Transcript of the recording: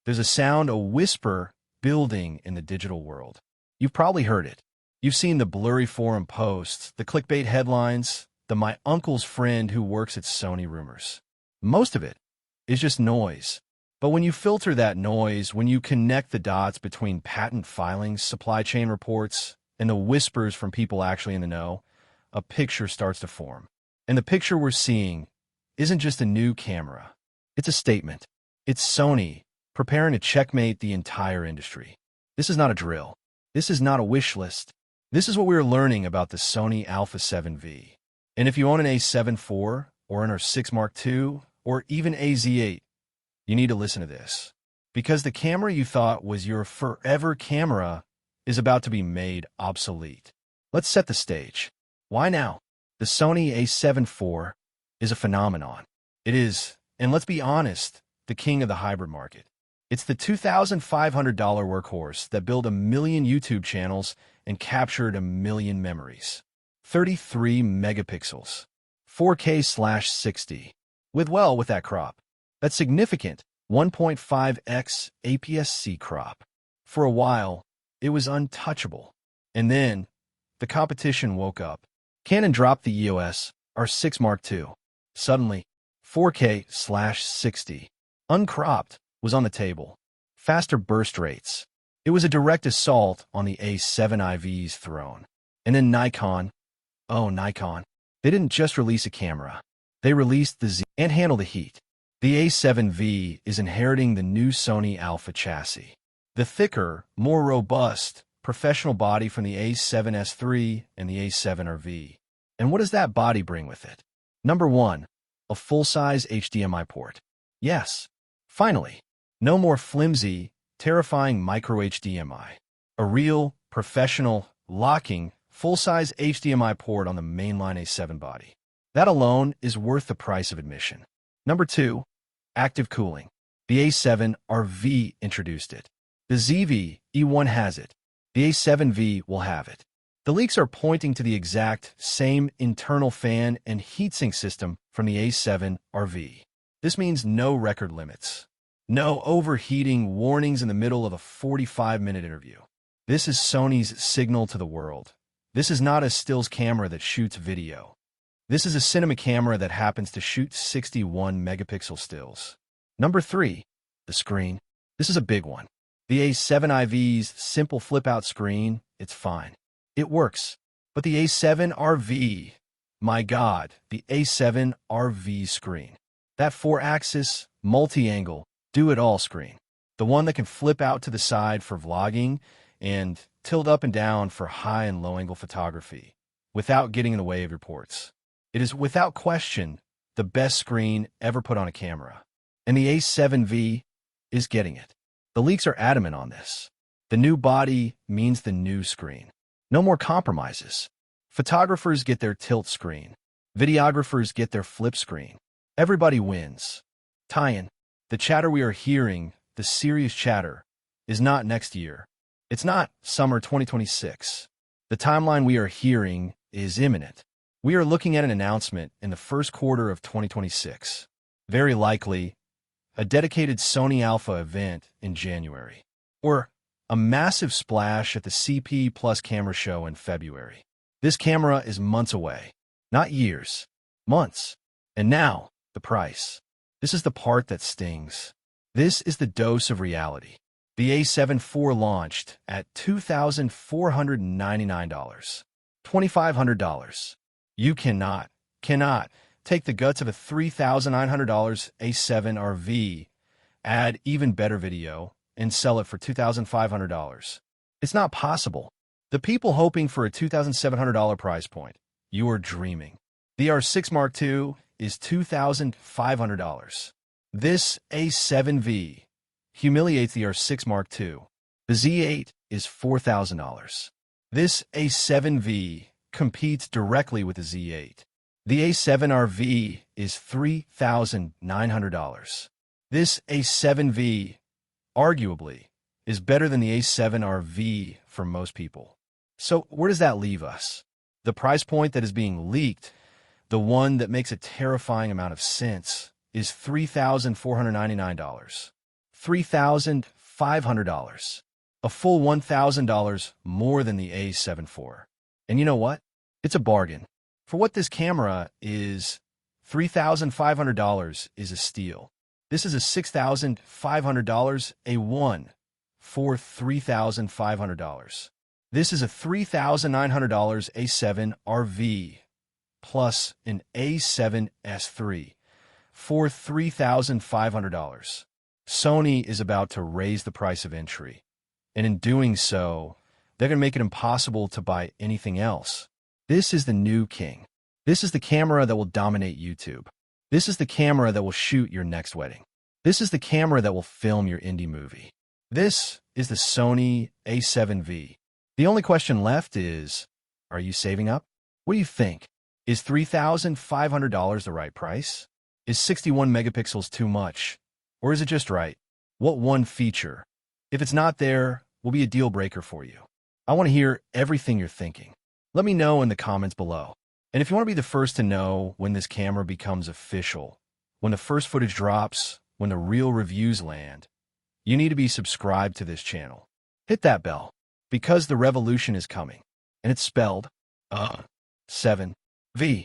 There's a sound, a whisper, building in the digital world. You've probably heard it. You've seen the blurry forum posts, the clickbait headlines, the "my uncle's friend who works at Sony" rumors. Most of it is just noise. But when you filter that noise, when you connect the dots between patent filings, supply chain reports, and the whispers from people actually in the know, a picture starts to form. And the picture we're seeing isn't just a new camera. It's a statement. It's Sony preparing to checkmate the entire industry. This is not a drill. This is not a wish list. This is what we're learning about the Sony A7V. And if you own an A7 IV or an R6 Mark II or even a Z8, you need to listen to this. Because the camera you thought was your forever camera is about to be made obsolete. Let's set the stage. Why now? The Sony A7 IV is a phenomenon. It is, and let's be honest, the king of the hybrid market. It's the $2,500 workhorse that built 1 million YouTube channels and captured 1 million memories. 33 megapixels, 4K/60, with that crop. That's significant, 1.5x APS-C crop. For a while, it was untouchable. And then, the competition woke up. Canon dropped the EOS R6 Mark II. Suddenly, 4K/60, uncropped, was on the table. Faster burst rates. It was a direct assault on the A7IV's throne. And then Nikon, they didn't just release a camera. They released the Z and handle the heat. The A7V is inheriting the new Sony Alpha chassis. The thicker, more robust, professional body from the A7S III and the A7R V. And what does that body bring with it? Number 1, a full-size HDMI port. Yes, finally. No more flimsy, terrifying micro HDMI. A real, professional, locking, full-size HDMI port on the mainline A7 body. That alone is worth the price of admission. Number 2, active cooling. The A7R V introduced it. The ZV E1 has it. The A7V will have it. The leaks are pointing to the exact same internal fan and heatsink system from the A7R V. This means no record limits. No overheating warnings in the middle of a 45-minute interview. This is Sony's signal to the world. This is not a stills camera that shoots video. This is a cinema camera that happens to shoot 61 megapixel stills. Number 3, the screen. This is a big one. The A7IV's simple flip-out screen, it's fine. It works. But the A7R V, my God, the A7R V screen. That 4-axis, multi-angle, do-it-all screen. The one that can flip out to the side for vlogging and tilt up and down for high and low-angle photography without getting in the way of your ports. It is without question the best screen ever put on a camera. And the A7V is getting it. The leaks are adamant on this. The new body means the new screen. No more compromises. Photographers get their tilt screen. Videographers get their flip screen. Everybody wins. Tie-in. The chatter we are hearing, the serious chatter, is not next year. It's not summer 2026. The timeline we are hearing is imminent. We are looking at an announcement in the first quarter of 2026. Very likely, a dedicated Sony Alpha event in January. Or a massive splash at the CP Plus camera show in February. This camera is months away. Not years. Months. And now, the price. This is the part that stings. This is the dose of reality. The A7IV launched at $2,499. $2,500. You cannot take the guts of a $3,900 A7R V, add even better video, and sell it for $2,500. It's not possible. The people hoping for a $2,700 price point, you are dreaming. The R6 Mark II is $2,500. This A7V humiliates the R6 Mark II. The Z8 is $4,000. This A7V competes directly with the Z8. The A7R V is $3,900. This A7V, arguably, is better than the A7R V for most people. So where does that leave us? The price point that is being leaked, the one that makes a terrifying amount of sense, is $3,499. $3,500. A full $1,000 more than the A7 IV. And you know what? It's a bargain. For what this camera is, $3,500 is a steal. This is a $6,500 A1 for $3,500. This is a $3,900 A7R V plus an A7S3 for $3,500. Sony is about to raise the price of entry, and in doing so, they're going to make it impossible to buy anything else. This is the new king. This is the camera that will dominate YouTube. This is the camera that will shoot your next wedding. This is the camera that will film your indie movie. This is the Sony A7V. The only question left is, are you saving up? What do you think? Is $3,500 the right price? Is 61 megapixels too much? Or is it just right? What one feature, if it's not there, will be a deal breaker for you? I want to hear everything you're thinking. Let me know in the comments below. And if you want to be the first to know when this camera becomes official, when the first footage drops, when the real reviews land, you need to be subscribed to this channel. Hit that bell, because the revolution is coming, and it's spelled A7V.